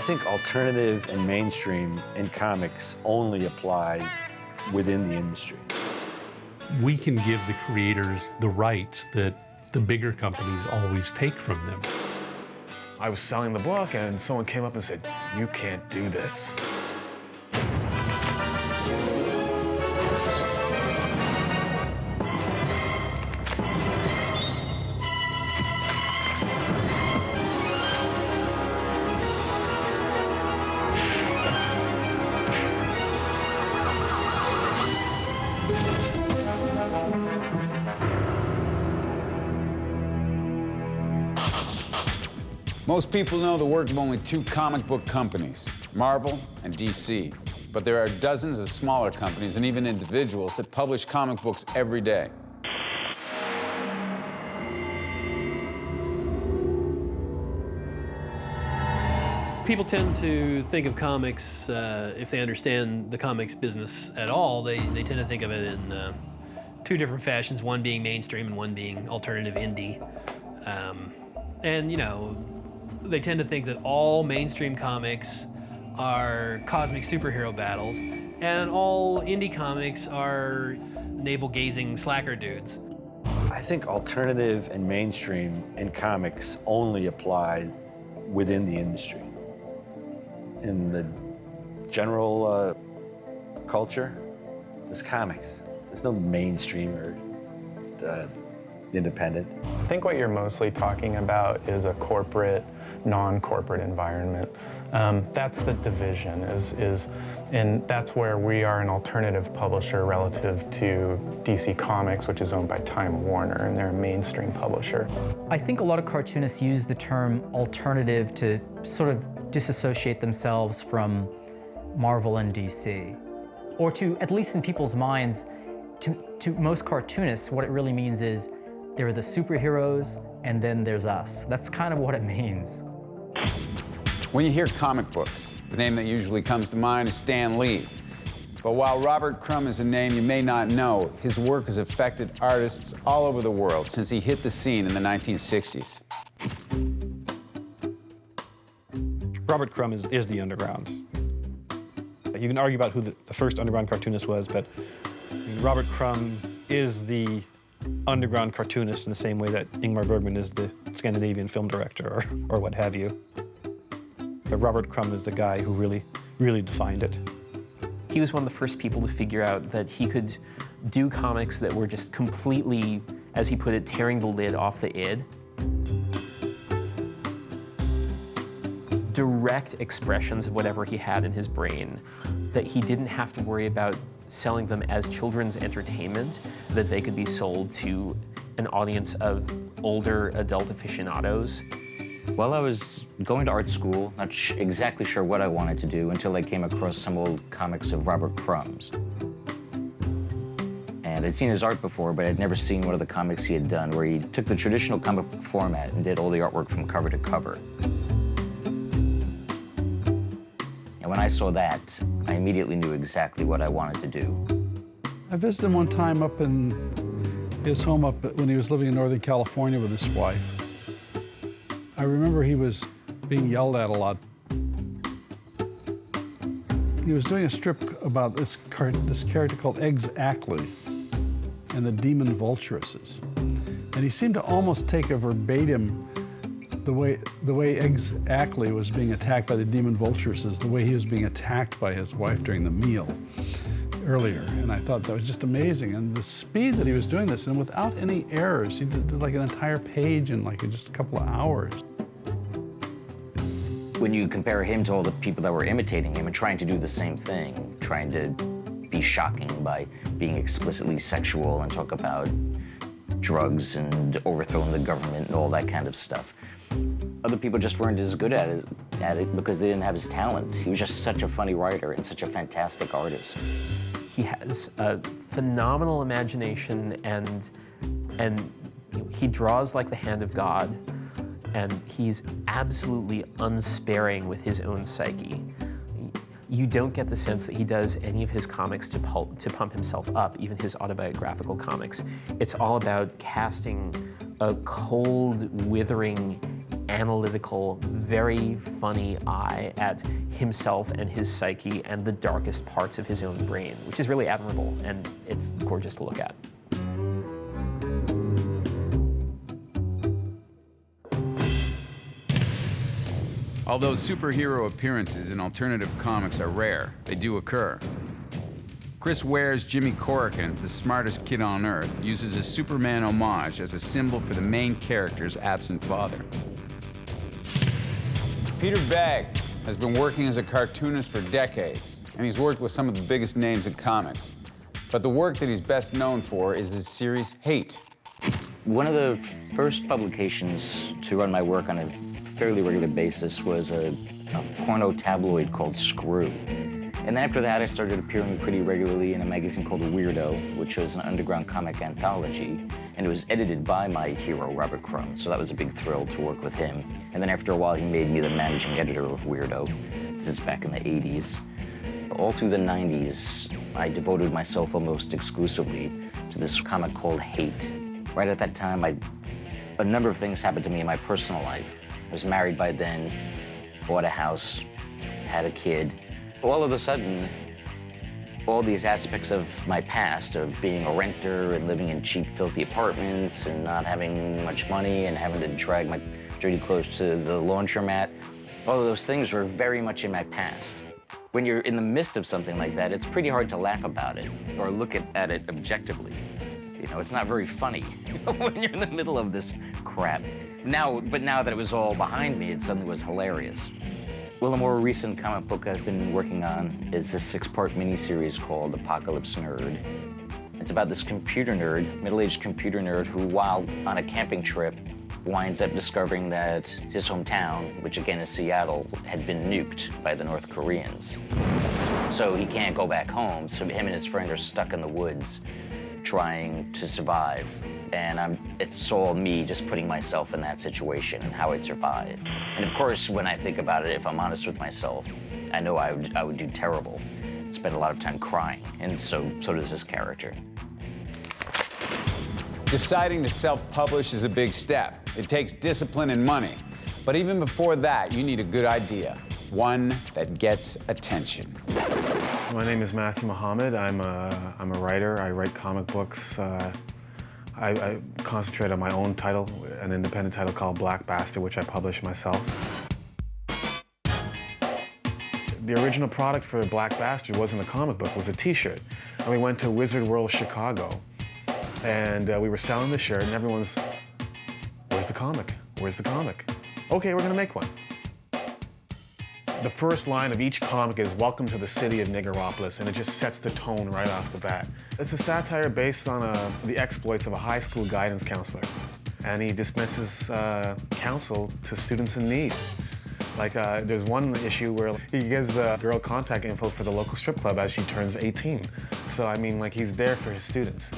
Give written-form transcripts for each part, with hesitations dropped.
think alternative and mainstream in comics only apply within the industry. We can give the creators the rights that the bigger companies always take from them. I was selling the book and someone came up and said, "You can't do this." Most people know the work of only two comic book companies, Marvel and DC. But there are dozens of smaller companies and even individuals that publish comic books every day. People tend to think of comics, if they understand the comics business at all, they tend to think of it in two different fashions, one being mainstream and one being alternative indie. And, you know, they tend to think that all mainstream comics are cosmic superhero battles, and all indie comics are navel-gazing slacker dudes. I think alternative and mainstream in comics only apply within the industry. In the general culture, there's comics. There's no mainstream or independent. I think what you're mostly talking about is a corporate, non-corporate environment. That's the division, and that's where we are an alternative publisher relative to DC Comics, which is owned by Time Warner, and they're a mainstream publisher. I think a lot of cartoonists use the term alternative to sort of disassociate themselves from Marvel and DC. Or to, at least in people's minds, to most cartoonists, what it really means is there are the superheroes, and then there's us. That's kind of what it means. When you hear comic books, the name that usually comes to mind is Stan Lee. But while Robert Crumb is a name you may not know, his work has affected artists all over the world since he hit the scene in the 1960s. Robert Crumb is the underground. You can argue about who the first underground cartoonist was, but Robert Crumb is the underground cartoonist in the same way that Ingmar Bergman is the Scandinavian film director or what have you. But Robert Crumb is the guy who really defined it. He was one of the first people to figure out that he could do comics that were just completely, as he put it, tearing the lid off the id. Direct expressions of whatever he had in his brain, that he didn't have to worry about selling them as children's entertainment, that they could be sold to an audience of older adult aficionados. Well, I was going to art school, not exactly sure what I wanted to do until I came across some old comics of Robert Crumb's. And I'd seen his art before, but I'd never seen one of the comics he had done where he took the traditional comic book format and did all the artwork from cover to cover. And when I saw that, I immediately knew exactly what I wanted to do. I visited him one time up in his home when he was living in Northern California with his wife. I remember he was being yelled at a lot. He was doing a strip about this character called Eggs Ackley and the demon vulturesses. And he seemed to almost take a verbatim the way Eggs Ackley was being attacked by the demon vulturesses, the way he was being attacked by his wife during the meal earlier. And I thought that was just amazing. And the speed that he was doing this, and without any errors, he did like an entire page in like just a couple of hours. When you compare him to all the people that were imitating him and trying to do the same thing, trying to be shocking by being explicitly sexual and talk about drugs and overthrowing the government and all that kind of stuff, other people just weren't as good at it because they didn't have his talent. He was just such a funny writer and such a fantastic artist. He has a phenomenal imagination, and he draws like the hand of God, and he's absolutely unsparing with his own psyche. You don't get the sense that he does any of his comics to pump himself up, even his autobiographical comics. It's all about casting a cold, withering analytical, very funny eye at himself and his psyche and the darkest parts of his own brain, which is really admirable, and it's gorgeous to look at. Although superhero appearances in alternative comics are rare, they do occur. Chris Ware's Jimmy Corrigan, the smartest kid on Earth, uses a Superman homage as a symbol for the main character's absent father. Peter Bagg has been working as a cartoonist for decades, and he's worked with some of the biggest names in comics. But the work that he's best known for is his series Hate. One of the first publications to run my work on a fairly regular basis was a porno tabloid called Screw. And then after that, I started appearing pretty regularly in a magazine called Weirdo, which was an underground comic anthology. And it was edited by my hero, Robert Crumb, so that was a big thrill to work with him. And then after a while, he made me the managing editor of Weirdo. This is back in the 80s. All through the 90s, I devoted myself almost exclusively to this comic called Hate. Right at that time, a number of things happened to me in my personal life. I was married by then, bought a house, had a kid. All of a sudden, all these aspects of my past, of being a renter and living in cheap, filthy apartments and not having much money and having to drag my dirty clothes to the laundromat, all of those things were very much in my past. When you're in the midst of something like that, it's pretty hard to laugh about it or look at it objectively. You know, it's not very funny when you're in the middle of this crap. But now that it was all behind me, it suddenly was hilarious. Well, a more recent comic book I've been working on is this 6-part miniseries called Apocalypse Nerd. It's about this computer nerd, middle-aged computer nerd, who, while on a camping trip, winds up discovering that his hometown, which again is Seattle, had been nuked by the North Koreans. So he can't go back home, so him and his friend are stuck in the woods trying to survive. And it's all me just putting myself in that situation and how I'd survive. And of course, when I think about it, if I'm honest with myself, I know I would do terrible. Spend a lot of time crying, and so does this character. Deciding to self-publish is a big step. It takes discipline and money. But even before that, you need a good idea, one that gets attention. My name is Matthew Muhammad. I'm a writer. I write comic books. I concentrate on my own title, an independent title called Black Bastard, which I publish myself. The original product for Black Bastard wasn't a comic book, it was a t-shirt. And we went to Wizard World Chicago, and we were selling the shirt, and everyone's, where's the comic? Where's the comic? Okay, we're gonna make one. The first line of each comic is, "Welcome to the city of Niggeropolis," and it just sets the tone right off the bat. It's a satire based on the exploits of a high school guidance counselor. And he dismisses counsel to students in need. Like, there's one issue where he gives the girl contact info for the local strip club as she turns 18. So, I mean, like, he's there for his students.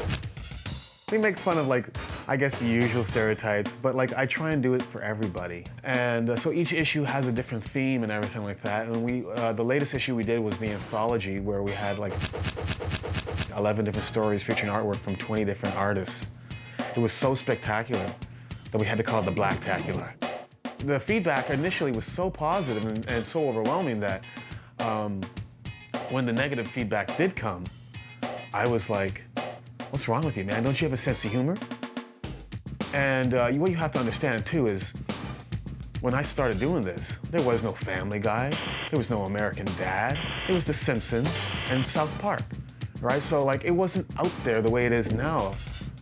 We make fun of, like, I guess the usual stereotypes, but like I try and do it for everybody. And so each issue has a different theme and everything like that. And the latest issue we did was the anthology, where we had like 11 different stories featuring artwork from 20 different artists. It was so spectacular that we had to call it the Blacktacular. The feedback initially was so positive and so overwhelming that when the negative feedback did come, I was like, what's wrong with you, man? Don't you have a sense of humor? And what you have to understand, too, is when I started doing this, there was no Family Guy, there was no American Dad, it was The Simpsons and South Park, right? So, like, it wasn't out there the way it is now.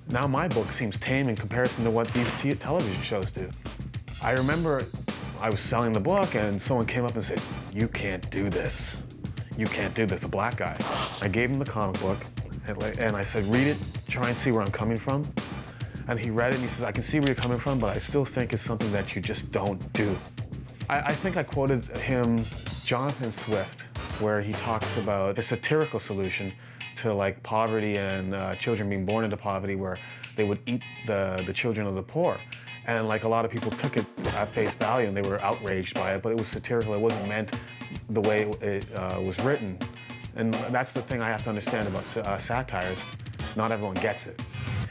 Now my book seems tame in comparison to what these television shows do. I remember I was selling the book and someone came up and said, "You can't do this. You can't do this, a black guy." I gave him the comic book and I said, "Read it, try and see where I'm coming from." And he read it and he says, "I can see where you're coming from, but I still think it's something that you just don't do." I think I quoted him, Jonathan Swift, where he talks about a satirical solution to like poverty and children being born into poverty, where they would eat the children of the poor. And like a lot of people took it at face value and they were outraged by it, but it was satirical. It wasn't meant the way it was written. And that's the thing I have to understand about satire is not everyone gets it.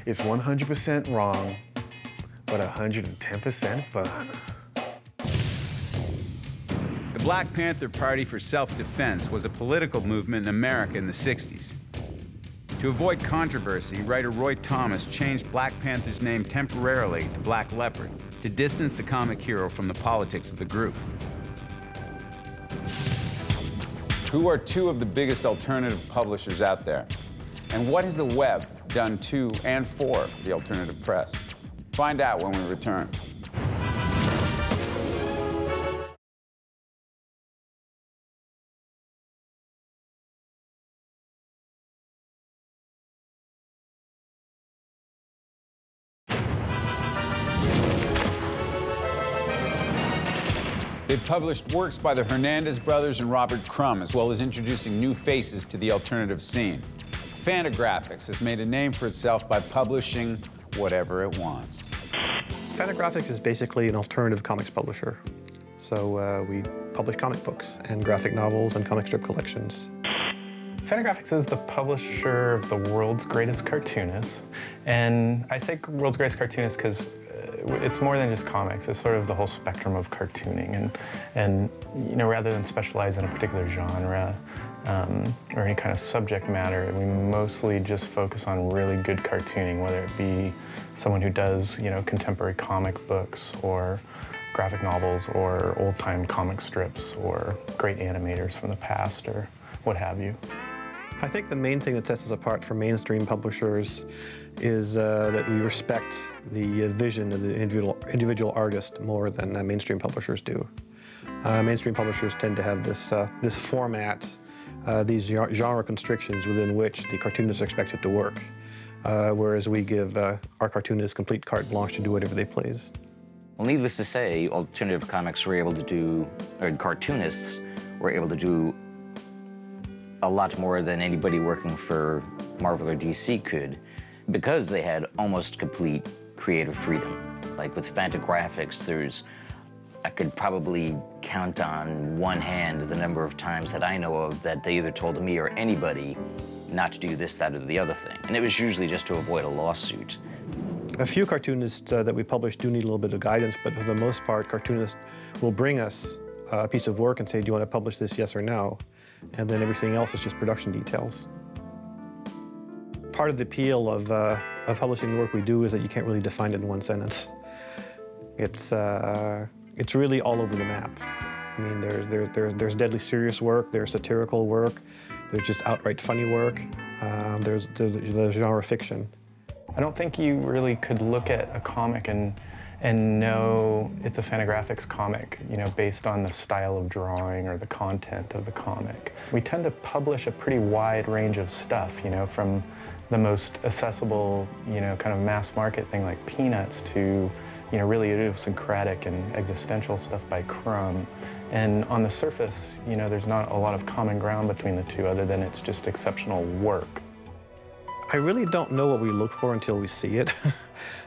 It's 100% wrong, but 110% fun. Black Panther Party for Self-Defense was a political movement in America in the 60s. To avoid controversy, writer Roy Thomas changed Black Panther's name temporarily to Black Leopard to distance the comic hero from the politics of the group. Who are two of the biggest alternative publishers out there? And what has the web done to and for the alternative press? Find out when we return. They've published works by the Hernandez brothers and Robert Crumb, as well as introducing new faces to the alternative scene. Fantagraphics has made a name for itself by publishing whatever it wants. Fantagraphics is basically an alternative comics publisher. So we publish comic books and graphic novels and comic strip collections. Fantagraphics is the publisher of the world's greatest cartoonists. And I say world's greatest cartoonists because it's more than just comics. It's sort of the whole spectrum of cartooning. And you know, rather than specialize in a particular genre or any kind of subject matter, we mostly just focus on really good cartooning, whether it be someone who does, you know, contemporary comic books or graphic novels or old-time comic strips or great animators from the past or what have you. I think the main thing that sets us apart from mainstream publishers is that we respect the vision of the individual artist more than mainstream publishers do. Mainstream publishers tend to have this format, these genre constrictions within which the cartoonist is expected to work, whereas we give our cartoonists complete carte blanche to do whatever they please. Well, needless to say, alternative comics were able to do, or cartoonists were able to do a lot more than anybody working for Marvel or DC could, because they had almost complete creative freedom. Like with Fantagraphics, I could probably count on one hand the number of times that I know of that they either told me or anybody not to do this, that, or the other thing. And it was usually just to avoid a lawsuit. A few cartoonists that we publish do need a little bit of guidance, but for the most part, cartoonists will bring us a piece of work and say, do you want to publish this, yes or no? And then everything else is just production details. Part of the appeal of publishing the work we do is that you can't really define it in one sentence. It's really all over the map. I mean, there's deadly serious work, there's satirical work, there's just outright funny work, there's genre fiction. I don't think you really could look at a comic and know it's a Fantagraphics comic, you know, based on the style of drawing or the content of the comic. We tend to publish a pretty wide range of stuff, you know, from the most accessible, you know, kind of mass market thing like Peanuts to, you know, really idiosyncratic and existential stuff by Crumb. And on the surface, you know, there's not a lot of common ground between the two other than it's just exceptional work. I really don't know what we look for until we see it.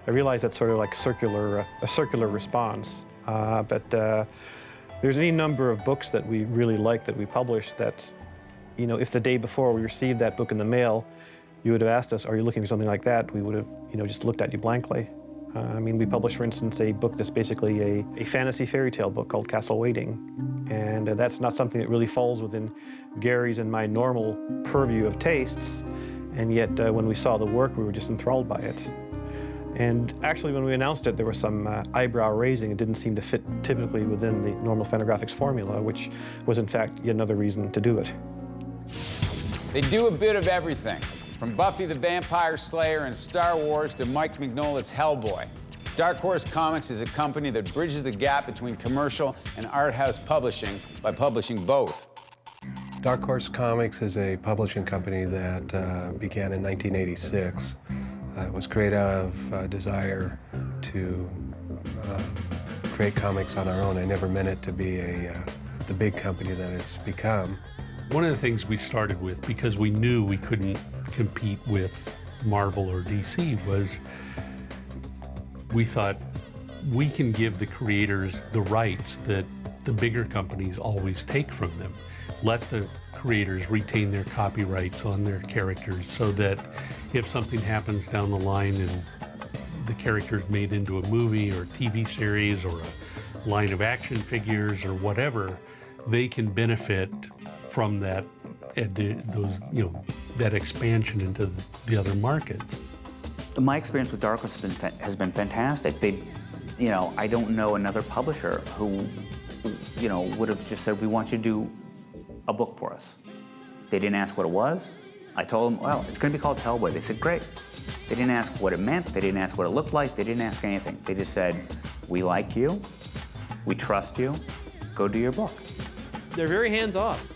I realize that's sort of like a circular response. But there's any number of books that we really like that we publish that, you know, if the day before we received that book in the mail, you would have asked us, are you looking for something like that? We would have, you know, just looked at you blankly. I mean, we published, for instance, a book that's basically a fantasy fairy tale book called Castle Waiting. And that's not something that really falls within Gary's and my normal purview of tastes. And yet, when we saw the work, we were just enthralled by it. And actually, when we announced it, there was some eyebrow raising. It didn't seem to fit typically within the normal Fantagraphics formula, which was, in fact, yet another reason to do it. They do a bit of everything, from Buffy the Vampire Slayer and Star Wars to Mike Mignola's Hellboy. Dark Horse Comics is a company that bridges the gap between commercial and art house publishing by publishing both. Dark Horse Comics is a publishing company that began in 1986. It was created out of a desire to create comics on our own. I never meant it to be the big company that it's become. One of the things we started with, because we knew we couldn't compete with Marvel or DC, was we thought we can give the creators the rights that the bigger companies always take from them. Let the creators retain their copyrights on their characters so that if something happens down the line and the character's made into a movie or TV series or a line of action figures or whatever, they can benefit from that, that expansion into the other markets. My experience with Dark Horse has been fantastic. I don't know another publisher who, would have just said, we want you to do a book for us. They didn't ask what it was. I told them, well, it's going to be called Hellboy. They said, great. They didn't ask what it meant. They didn't ask what it looked like. They didn't ask anything. They just said, we like you. We trust you. Go do your book. They're very hands-off.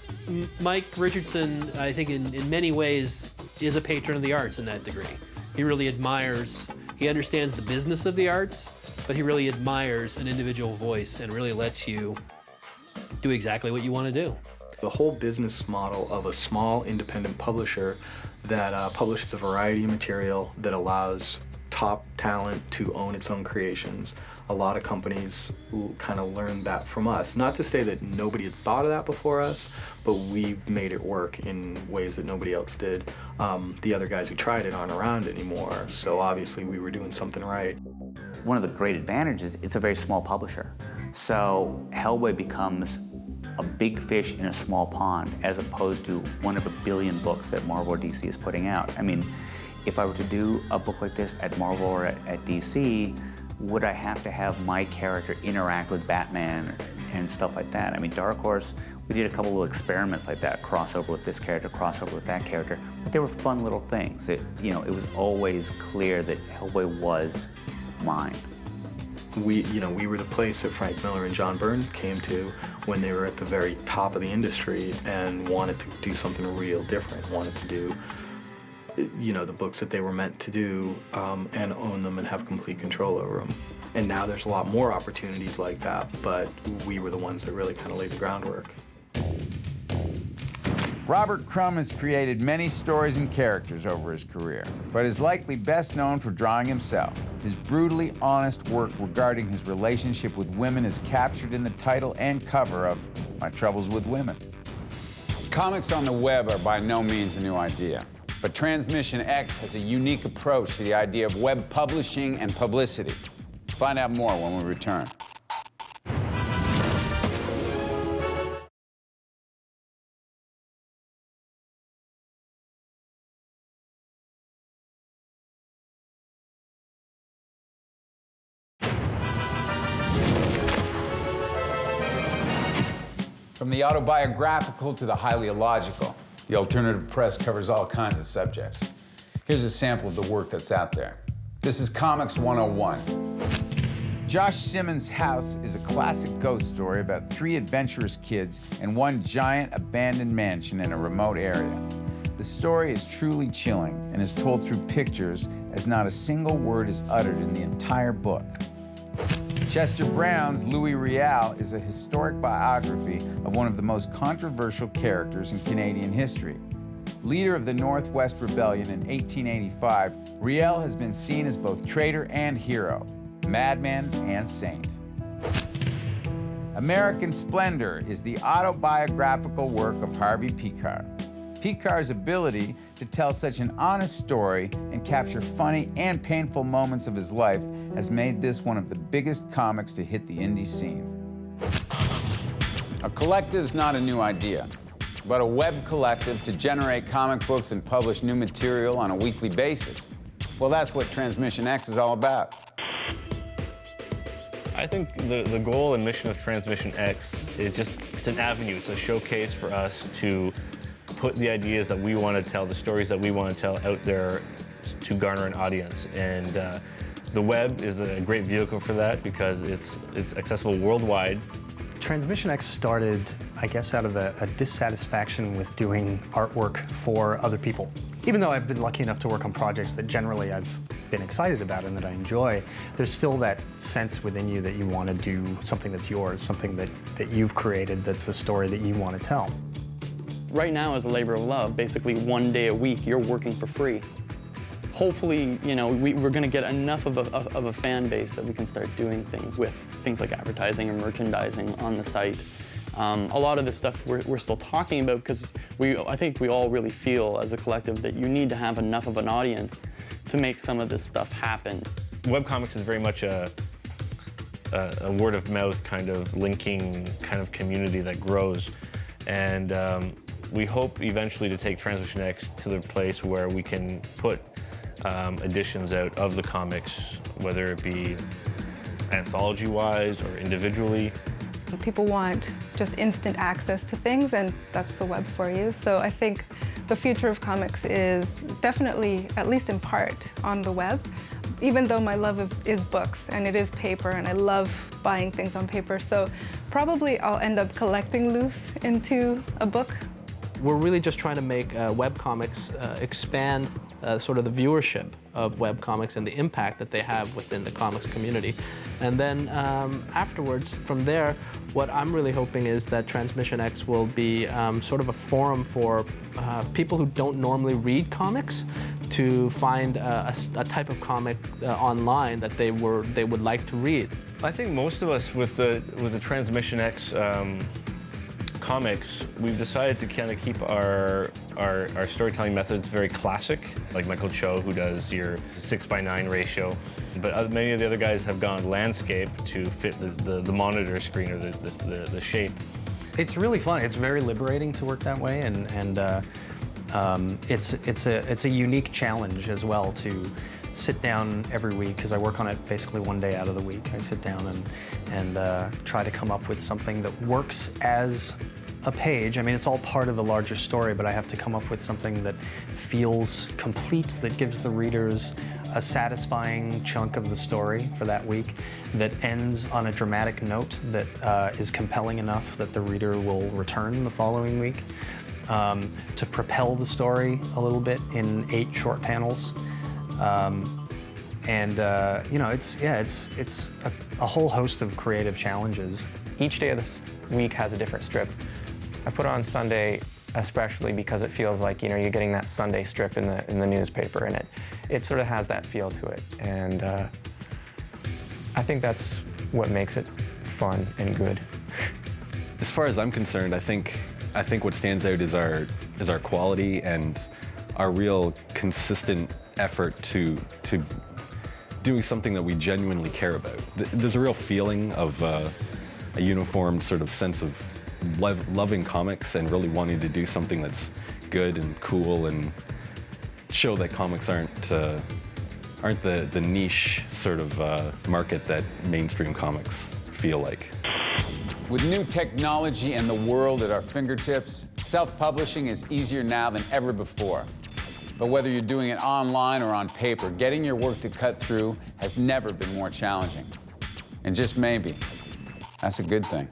Mike Richardson, I think in many ways, is a patron of the arts in that degree. He really admires, he understands the business of the arts, but he really admires an individual voice and really lets you do exactly what you want to do. The whole business model of a small independent publisher that publishes a variety of material that allows top talent to own its own creations. A lot of companies kind of learned that from us. Not to say that nobody had thought of that before us, but we made it work in ways that nobody else did. The other guys who tried it aren't around anymore, so obviously we were doing something right. One of the great advantages, it's a very small publisher. So Hellboy becomes a big fish in a small pond, as opposed to one of a billion books that Marvel or DC is putting out. I mean, if I were to do a book like this at Marvel or at DC, would I have to have my character interact with Batman and stuff like that? I mean, Dark Horse, we did a couple little experiments like that, crossover with this character, crossover with that character, but they were fun little things. It was always clear that Hellboy was mine. We were the place that Frank Miller and John Byrne came to when they were at the very top of the industry and wanted to do something real different, wanted to do the books that they were meant to do and own them and have complete control over them. And now there's a lot more opportunities like that, but we were the ones that really kind of laid the groundwork. Robert Crumb has created many stories and characters over his career, but is likely best known for drawing himself. His brutally honest work regarding his relationship with women is captured in the title and cover of My Troubles with Women. Comics on the web are by no means a new idea. But Transmission X has a unique approach to the idea of web publishing and publicity. Find out more when we return. From the autobiographical to the highly illogical, the alternative press covers all kinds of subjects. Here's a sample of the work that's out there. This is Comics 101. Josh Simmons' House is a classic ghost story about 3 adventurous kids and one giant abandoned mansion in a remote area. The story is truly chilling and is told through pictures, as not a single word is uttered in the entire book. Chester Brown's Louis Riel is a historic biography of one of the most controversial characters in Canadian history. Leader of the Northwest Rebellion in 1885, Riel has been seen as both traitor and hero, madman and saint. American Splendor is the autobiographical work of Harvey Pekar. Pekar's ability to tell such an honest story and capture funny and painful moments of his life has made this one of the biggest comics to hit the indie scene. A collective is not a new idea, but a web collective to generate comic books and publish new material on a weekly basis. Well, that's what Transmission X is all about. I think the goal and mission of Transmission X is it's an avenue, it's a showcase for us to put the ideas that we want to tell, the stories that we want to tell out there to garner an audience. And the web is a great vehicle for that because it's accessible worldwide. Transmission X started, I guess, out of a dissatisfaction with doing artwork for other people. Even though I've been lucky enough to work on projects that generally I've been excited about and that I enjoy, there's still that sense within you that you want to do something that's yours, something that you've created that's a story that you want to tell. Right now is a labor of love. Basically, one day a week, you're working for free. Hopefully, we're going to get enough of a fan base that we can start doing things with, things like advertising and merchandising on the site. A lot of this stuff we're still talking about because I think we all really feel as a collective that you need to have enough of an audience to make some of this stuff happen. Webcomics is very much a word of mouth kind of linking kind of community that grows. And we hope eventually to take Transmission X to the place where we can put editions out of the comics, whether it be anthology-wise or individually. People want just instant access to things, and that's the web for you. So I think the future of comics is definitely, at least in part, on the web. Even though my love is books, and it is paper, and I love buying things on paper, so probably I'll end up collecting loose into a book. We're really just trying to make webcomics expand sort of the viewership of webcomics and the impact that they have within the comics community. And then afterwards, from there, what I'm really hoping is that Transmission X will be sort of a forum for people who don't normally read comics to find a type of comic online that they would like to read. I think most of us with the Transmission X comics, we've decided to kind of keep our storytelling methods very classic, like Michael Cho, who does your 6:9 ratio. But many of the other guys have gone landscape to fit the monitor screen or the shape. It's really fun. It's very liberating to work that way, and it's a unique challenge as well to sit down every week, because I work on it basically one day out of the week. I sit down and try to come up with something that works as a page. I mean, it's all part of a larger story, but I have to come up with something that feels complete, that gives the readers a satisfying chunk of the story for that week, that ends on a dramatic note that is compelling enough that the reader will return the following week, to propel the story a little bit in 8 short panels. You know, it's a whole host of creative challenges. Each day of the week has a different strip. I put on Sunday especially because it feels like, you know, you're getting that Sunday strip in the newspaper, and it sort of has that feel to it. And I think that's what makes it fun and good. As far as I'm concerned, I think what stands out is our quality and our real consistent effort to doing something that we genuinely care about. There's a real feeling of a uniform sort of sense of loving comics and really wanting to do something that's good and cool and show that comics aren't the niche sort of market that mainstream comics feel like. With new technology and the world at our fingertips, self-publishing is easier now than ever before. But whether you're doing it online or on paper, getting your work to cut through has never been more challenging. And just maybe, that's a good thing.